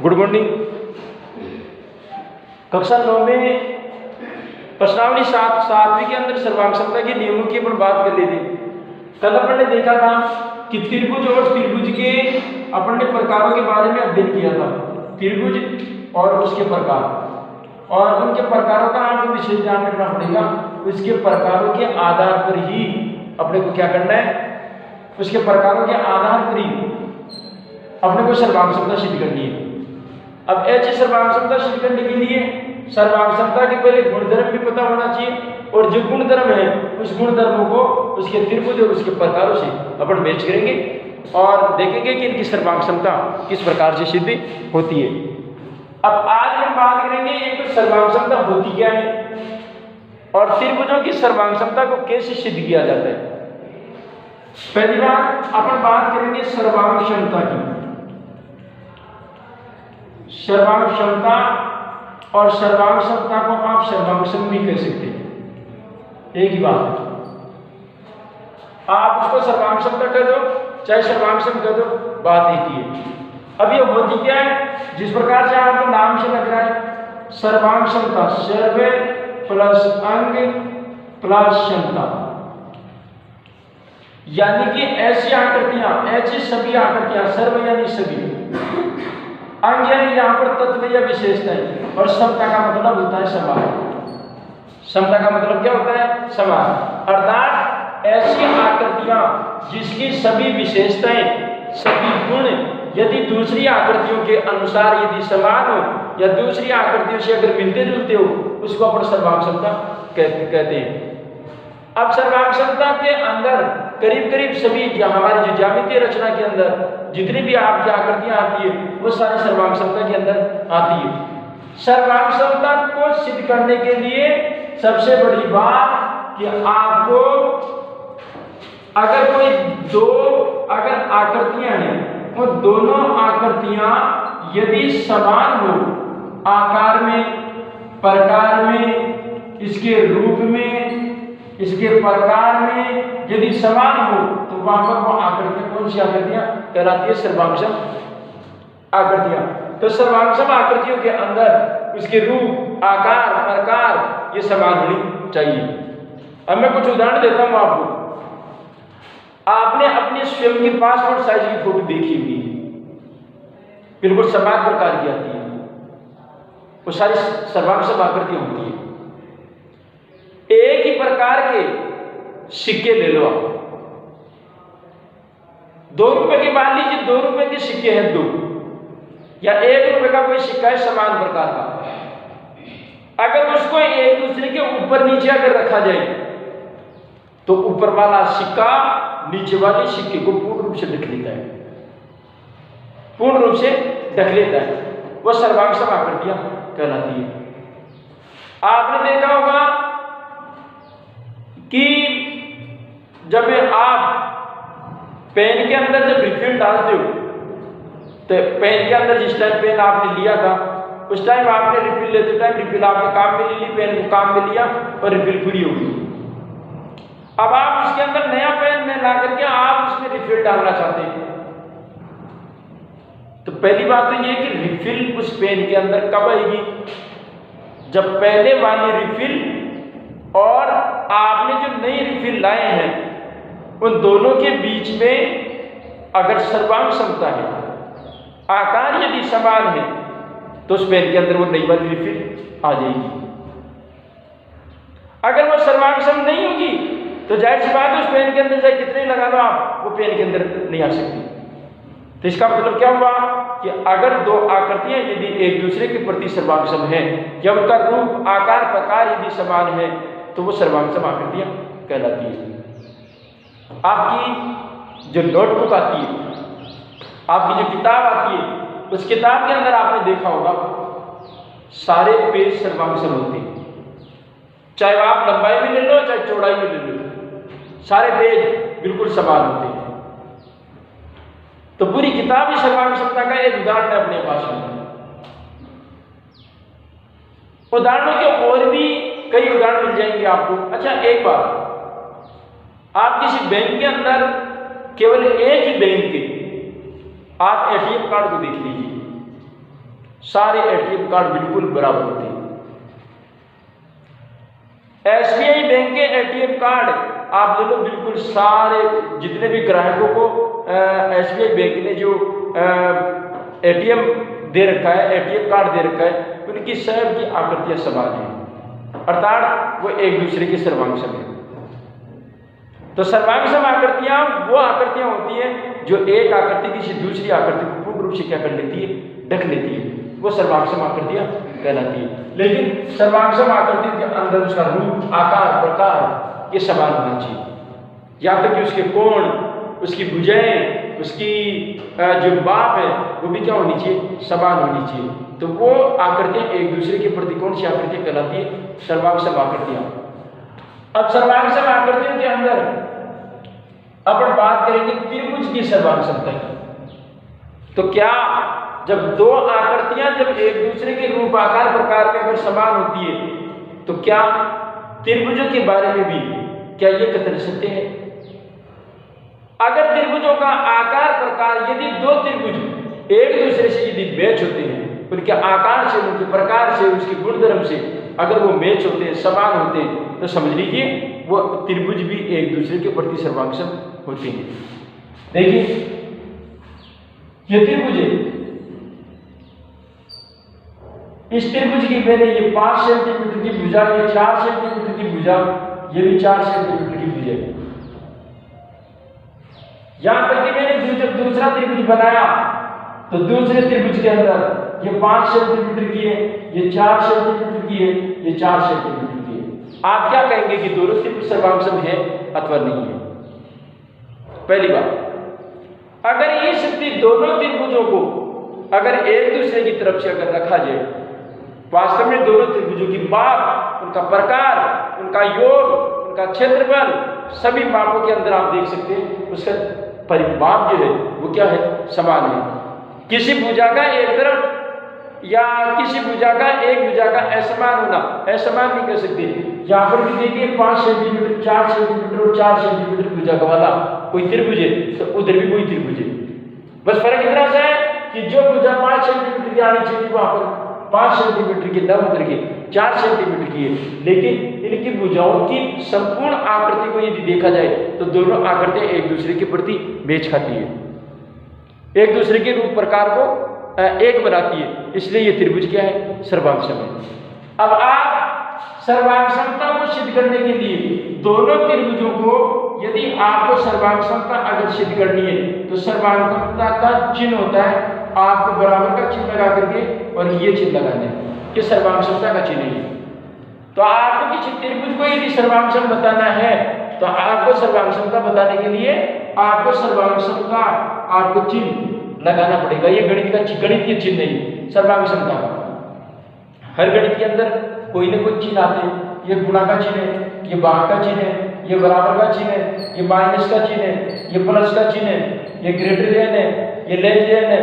Good morning. कक्षा 9 में प्रश्नावली 7वीं के अंदर सर्वांग के नियमों की अपन बात कर ली थी। कल अपन ने देखा था कि त्रिभुज और त्रिभुज के अपन ने प्रकारों के बारे में अध्ययन किया था। त्रिभुज और उसके प्रकार, और उनके प्रकारों का आपको विशेष ध्यान रखना पड़ेगा। उसके प्रकारों के आधार पर ही अपने को क्या करना है, उसके प्रकारों के आधार पर ही अपने को सर्वांग सिद्ध करनी है। अब ऐसी सर्वांग सिद्ध करने के लिए सर्वांग के पहले गुणधर्म भी पता होना चाहिए, और जो गुणधर्म है उस गुणधर्मों को उसके त्रिभुज और उसके प्रकारों से अपन मैच करेंगे और देखेंगे कि इनकी सर्वांग किस प्रकार से सिद्ध होती है। अब आज हम बात करेंगे एक तो सर्वांग होती क्या है और त्रिभुजों की सर्वांग को कैसे सिद्ध किया जाता है। पहली बात अपन बात करेंगे सर्वांग क्षमता की। सर्वांग क्षमता और सर्वांग क्षमता को आप सर्वांग भी कह सकते हैं, एक ही बात है। आप उसको सर्वांग क्षमता कह दो चाहे सर्वांग कह दो, बात एक ही है। अब ये होती क्या है, जिस प्रकार से आपको नाम से लग रहा है सर्वांग क्षमता, सर्व प्लस अंग प्लस क्षमता, यानी कि ऐसी आकृतियां, ऐसी सभी आकृतियां, सर्व यानी सभी, अंग यानी यहां पर तत्व या विशेषताएं, और समता का मतलब होता है समान। समता का मतलब क्या होता है, समान, अर्थात ऐसी आकृतियां जिसकी सभी विशेषताएं, सभी गुण यदि दूसरी आकृतियों के अनुसार यदि समान हो या दूसरी आकृतियों से अगर मिलते जुलते हो, उसको अपन सर्वांग क्षमता कहते हैं। अब सर्वांग क्षमता के अंदर करीब करीब सभी हमारी जो ज्यामितीय रचना के अंदर जितनी भी आपकी आकृतियां आती है वो सारी सर्वांग क्षमता के अंदर आती है। सर्वांग क्षमता को सिद्ध करने के लिए सबसे बड़ी बात कि आपको अगर कोई दो अगर आकृतियां हैं, वो दोनों आकृतियां यदि समान हो, आकार में, प्रकार में, इसके रूप में, इसके प्रकार में यदि समान हो, तो वहां पर वो आकृतियां कौन सी आकृतियां कहलाती है, सर्वांग आकृतियां। तो सर्वांग आकृतियों के अंदर उसके रूप, आकार, प्रकार ये समान होनी चाहिए। अब मैं कुछ उदाहरण देता हूं आपको। आपने अपने स्वयं की पासपोर्ट साइज की फोटो देखी हुई है, बिल्कुल समान प्रकार की आती है, वो सारी सर्वांग आकृतियां होती है। एक ही प्रकार के सिक्के ले लो आप, 2 रुपए के, मान लीजिए 2 रुपए के सिक्के हैं 2, या 1 रुपए का कोई सिक्का है समान प्रकार का। अगर उसको एक दूसरे के ऊपर नीचे अगर रखा जाए तो ऊपर वाला सिक्का नीचे वाले सिक्के को पूर्ण रूप से ढक लेता है, पूर्ण रूप से ढक लेता है, वह सर्वांग आकृतियां कहलाती है। आपने देखा होगा कि जब आप पेन के अंदर जब रिफिल डालते हो, तो पेन के अंदर जिस टाइम पेन आपने लिया था उस टाइम आपने रिफिल लेते टाइम रिफिल आपने काम में ले ली, पेन को काम में लिया और रिफिल पूरी हो गई। अब आप उसके अंदर नया पेन में ला करके आप उसमें रिफिल डालना चाहते हैं, तो पहली बात तो ये कि रिफिल उस पेन के अंदर कब आएगी, जब पहले वाली रिफिल और आपने जो नई रिफिल लाए हैं उन दोनों के बीच में अगर सर्वांग क्षमता है, आकार यदि समान है, तो उस पेन के अंदर वो नई वाली रिफिल आ जाएगी। अगर वो सर्वांग नहीं होगी तो जाहिर सी बात है उस पेन के अंदर चाहे कितने लगा लो आप, वो पेन के अंदर नहीं आ सकती। तो इसका मतलब क्या हुआ कि अगर 2 आकृतियां यदि एक दूसरे के प्रति सर्वांग हैं या उनका रूप, आकार, प्रकार यदि समान है तो वो सर्वांग आकृतियां कहलाती है। आपकी जो नोटबुक आती है, आपकी जो किताब आती है, उस किताब के अंदर आपने देखा होगा सारे पेज सर्वांग होते हैं, चाहे आप लंबाई में ले लो चाहे चौड़ाई में ले लो, सारे पेज बिल्कुल समान होते हैं। तो पूरी किताब ही सर्वांग क्षमता का एक उदाहरण है अपने पास में। उदाहरणों के और भी कई उदाहरण मिल जाएंगे आपको। अच्छा, एक बात, आप किसी बैंक के अंदर केवल एक ही बैंक के आप एटीएम कार्ड को देख लीजिए, सारे एटीएम कार्ड बिल्कुल बराबर होते हैं। एसबीआई बैंक के एटीएम कार्ड आप ले लो, बिल्कुल सारे जितने भी ग्राहकों को एसबीआई बैंक ने जो एटीएम दे रखा है, एटीएम कार्ड दे रखा है, उनकी सब की आकृतियां समान है, अर्थात वो एक दूसरे के सर्वांगसम है। तो सर्वांगसम आकृतियां वो आकृतियां होती हैं जो एक आकृति किसी दूसरी आकृति को पूर्ण रूप से क्या कर लेती है, ढक लेती है, वो सर्वांगसम आकृतियां कहलाती है। लेकिन सर्वांगसम आकृति के अंदर उसका रूप, आकार, प्रकार ये समान होना चाहिए, या तक कि उसके कोण, उसकी भुजाएं, उसकी जो माप है वो भी क्या होनी चाहिए, समान होनी चाहिए। तो वो आकृतियां एक दूसरे के प्रति कौन सी आकृतियां कहलाती है, सर्वांगसम आकृतियां। अब सर्वांगसम आकृतियों के अंदर अपन बात करेंगे त्रिभुज की सर्वांगसमता की। तो क्या जब दो आकृतियां जब एक दूसरे के रूप, आकार, प्रकार में अगर समान होती है तो क्या त्रिभुजों के बारे में भी क्या ये कथन सत्य है? अगर त्रिभुजों का आकार, प्रकार, यदि दो त्रिभुज एक दूसरे से यदि मैच होते हैं, उनके आकार से, उनके प्रकार से, उसके गुणधर्म से अगर वो मैच होते हैं, समान होते हैं, तो समझ लीजिए वो त्रिभुज भी एक दूसरे के प्रति सर्वांगसम होते हैं। देखिए ये त्रिभुज है, इस त्रिभुज की मैंने ये 5 सेंटीमीटर की भुजा, ये 4 सेंटीमीटर की भुजा, ये भी 4 सेंटीमीटर की भुजा है। यहां तक कि मैंने जब दूसरा त्रिभुज बनाया तो दूसरे त्रिभुज के अंदर ये 5 सेंटीमीटर की है, ये 4 सेंटीमीटर की है, ये 4 सेंटीमीटर की है। आप क्या कहेंगे कि दोनों त्रिभुज सर्वांगसम है अथवा नहीं है? पहली बात, अगर ये दोनों त्रिभुजों को अगर एक दूसरे की तरफ से अगर रखा जाए, वास्तव में दोनों त्रिभुजों की माप, उनका प्रकार, उनका योग, उनका क्षेत्रफल, सभी मापों के अंदर आप देख सकते हैं उसका परिमाप जो है वो क्या है, समान है। किसी भुजा का एक तरफ या किसी भुजा का एक भुजा का असमान होना, असमान नहीं कर सकते। यहाँ पर भी देखिए 5 सेंटीमीटर, 4 सेंटीमीटर और 4 सेंटीमीटर भुजा का वाला कोई त्रिभुज है, तो उधर भी कोई त्रिभुज है। बस फर्क इतना सा है कि जो भुजा 5 सेंटीमीटर की आनी चाहिए वहां पर 5 सेंटीमीटर की न होकर के 4 सेंटीमीटर की है। लेकिन इनकी भुजाओं की संपूर्ण आकृति को यदि देखा जाए तो दोनों आकृतियां एक दूसरे के प्रति मेच खाती है, एक दूसरे के रूप प्रकार को एक बनाती है, इसलिए ये त्रिभुज क्या है, सर्वांगसम है। अब आप सर्वांगसमता को सिद्ध करने के लिए दोनों त्रिभुजों को यदि आपको सर्वांगसमता अगर सिद्ध करनी है तो सर्वांगसमता का चिन्ह होता है, आपको बराबर का चिन्ह लगा करके और ये चिन्ह लगाना है, ये सर्वांगसमता का चिन्ह है। तो आपको किसी त्रिभुज को यदि सर्वांगसम बताना है तो आपको सर्वांगसमता बताने के लिए आपको सर्वांगसमता आपको चिन्ह लगाना पड़ेगा। ये गणितीय चिन्ह नहीं, सर्वांगसमता हर गणित के अंदर कोई ना कोई चिन्ह आते हैं। ये गुणा का चिन्ह है, ये भाग का चिन्ह है, ये बराबर का चिन्ह है, ये माइनस का चिन्ह है, ये प्लस का चिन्ह है, ये ग्रेटर देन है, ये लेस देन है,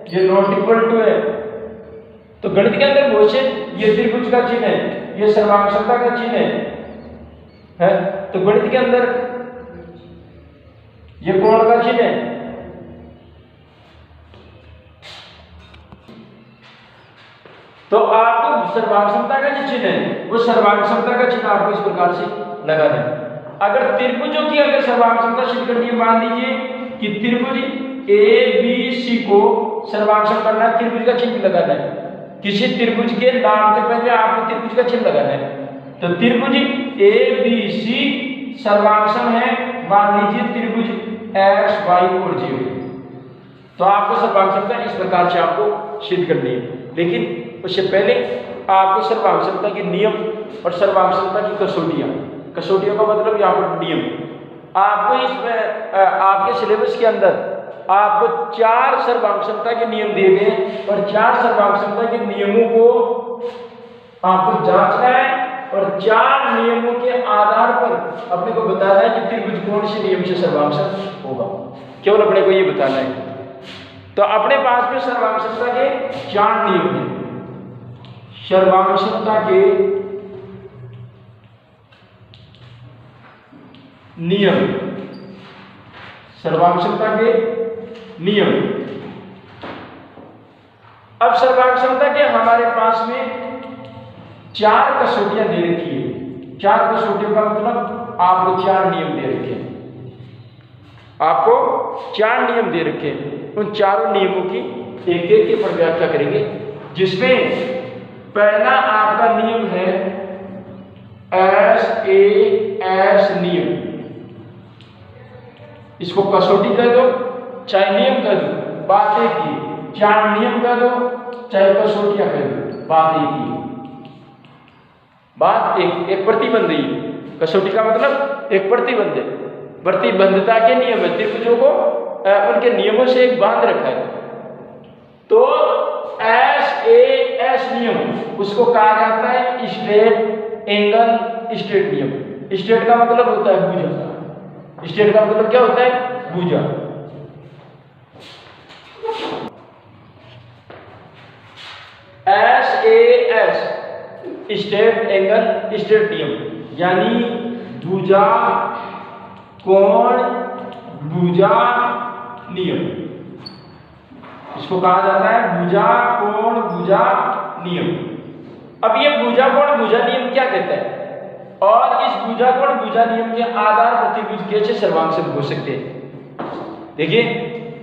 ये नॉट इक्वल टू है। तो गणित के अंदर बहुत से ये त्रिभुज का चिन्ह है, ये सर्वांगसमता का चिन्ह है। तो गणित के अंदर ये कोण का चिन्ह है, तो आपको सर्वांगसमता का जो चिन्ह है वो सर्वांगसमता का चिन्ह आपको इस प्रकार से लगाना है। अगर त्रिभुजों की अगर सर्वांगसमता सिद्ध करनी है, मान लीजिए कि त्रिभुज ABC को सर्वांगसम करना है, त्रिभुज का चिन्ह लगाना है। किसी त्रिभुज के नाम के पहले आपको त्रिभुज का चिन्ह लगाना है। तो त्रिभुज ABC सर्वांगसम है, मान लीजिए त्रिभुज X, Y और Z। तो आपको सर्वांगसमता इस प्रकार से आपको सिद्ध करनी है। लेकिन उससे पहले आपको सर्वांगसमता के नियम और सर्वांगसमता की कसौटियों का मतलब यहाँ पर नियम, आपको इसमें आपके सिलेबस के अंदर आपको 4 सर्वांगसमता के नियम दिए गए और 4 सर्वांगसमता के नियमों को आपको जांचना है और 4 नियमों के आधार पर अपने को बताना है कि त्रिभुज कौन से नियम से सर्वांगसम होगा। केवल अपने को ये बताना है। तो अपने पास में सर्वांगसमता के 4 नियम हैं। सर्वांगसमता के नियम, सर्वांगसमता के नियम अब सर्वांग समता के हमारे पास में 4 कसौटियां दे रखी है। 4 कसौटियों का मतलब आपको 4 नियम दे रखे हैं। आपको 4 नियम दे रखे हैं। उन चारों नियमों की एक एक के पर व्याख्या करेंगे, जिसमें पहला आपका नियम है SAS नियम। इसको कसौटी कह दो चाहे नियम कह दो, बात एक ही। 4 नियम कह दो चाहे कसौटियां कह दो, बात एक ही। बात एक प्रतिबंध ही। कसौटी का मतलब एक प्रतिबंध है, प्रतिबंधता के नियम है। त्रिभुजों को उनके नियमों से एक बांध रखा है। तो SAS नियम उसको कहा जाता है स्ट्रेट एंगल स्ट्रेट नियम। स्ट्रेट का मतलब होता है भुजा। स्ट्रेट का मतलब क्या होता है? भुजा। SAS स्ट्रेट एंगल स्ट्रेट नियम, यानी भुजा कोण भुजा नियम। इसको कहा जाता है भुजा कोण भुजा नियम। अब ये भुजा कोण भुजा नियम क्या कहता है, और इस भुजा कोण भुजा नियम के आधार पर त्रिभुज कैसे सर्वांग समतल हो सकते हैं। देखिए,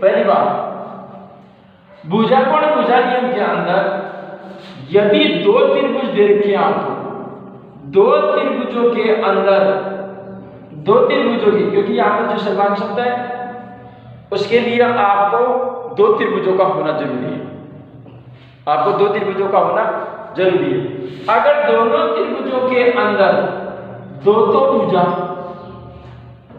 पहली बात, भुजा कोण भुजा नियम के अंदर यदि 2 त्रिभुज दे रखे हैं आपको, 2 त्रिभुजों के अंदर 2 त्रिभुजों की, क्योंकि यहाँ पर जो सर्वांग समता है उसके लिए आपको 2 त्रिभुजों का होना जरूरी है। आपको 2 त्रिभुजों का होना जरूरी है। अगर दोनों त्रिभुजों के अंदर भुजा,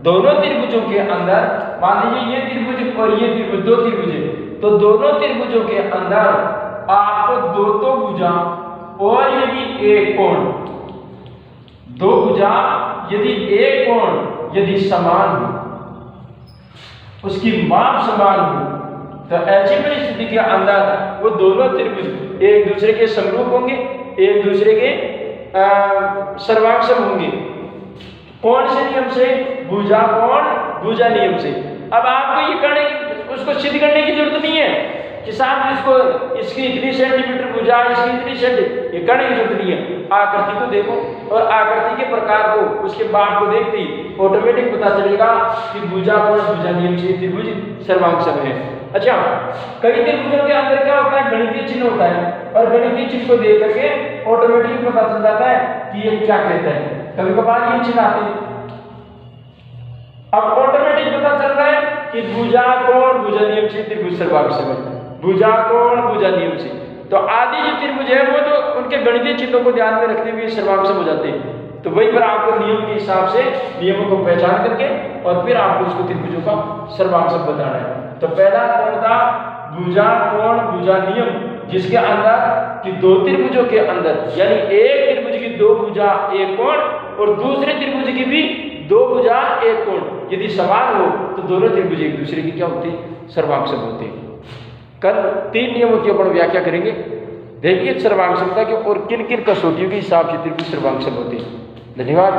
दोनों त्रिभुजों के अंदर मान लीजिए ये त्रिभुज और ये त्रिभुज 2 त्रिभुज है, तो दोनों त्रिभुजों के अंदर आपको 2 भुजा और यदि एक कोण, 2 भुजा यदि एक कोण यदि समान हो, उसकी माप समान हो, तो ऐसी परिस्थिति के अंदर वो दोनों त्रिभुज एक दूसरे के समरूप होंगे, एक दूसरे के सर्वांग सम होंगे। कौन से नियम से? भुजा कोण भुजा नियम से। अब आपको ये करने उसको सिद्ध करने की जरूरत नहीं है कि साहब इसको इसकी इतनी सेंटीमीटर भुजा, इसकी इतनी सेंटीमीटर, ये करने की जरूरत नहीं है। आकृति को देखो और आकृति के प्रकार को, उसके बाढ़ को देखते ही ऑटोमेटिक पता चलेगा कि भुजा कोण भुजा नियम से त्रिभुज सर्वांग सम है। अच्छा, कई त्रिभुजों के अंदर क्या होता है? गणितीय चिन्ह होता है, और गणितीय चिन्ह को देख करके ऑटोमेटिक पता चल जाता है कि ये क्या कहता है। कभी कभार ये चिन्ह आते हैं, अब ऑटोमेटिक पता चल रहा है कि भुजा कोण भुजा नियम से त्रिभुज सर्वांग सम है। भुजा कोण भुजा नियम से, तो आदि जो त्रिभुज है वो तो उनके गणितीय चिन्हों को ध्यान में रखते हुए सर्वांग सम हो जाते हैं। तो वहीं पर आपको नियम के हिसाब से नियमों को पहचान करके और फिर आपको उसको त्रिभुजों का सर्वांग सम बताना है। तो पहला कौन था? भुजा कोण भुजा नियम, जिसके अंदर कि 2 त्रिभुजों के अंदर, यानी एक त्रिभुज की 2 भुजा एक कोण और दूसरे त्रिभुज की भी 2 भुजा एक कोण यदि समान हो, तो दोनों त्रिभुज एक दूसरे की क्या होते हैं? सर्वांग सम होते हैं। कल 3 नियमों की अपन व्याख्या करेंगे। देखिए सर्वांग समता के और किन किन कसौटियों के हिसाब से त्रिभुज सर्वांग सम होते हैं। धन्यवाद।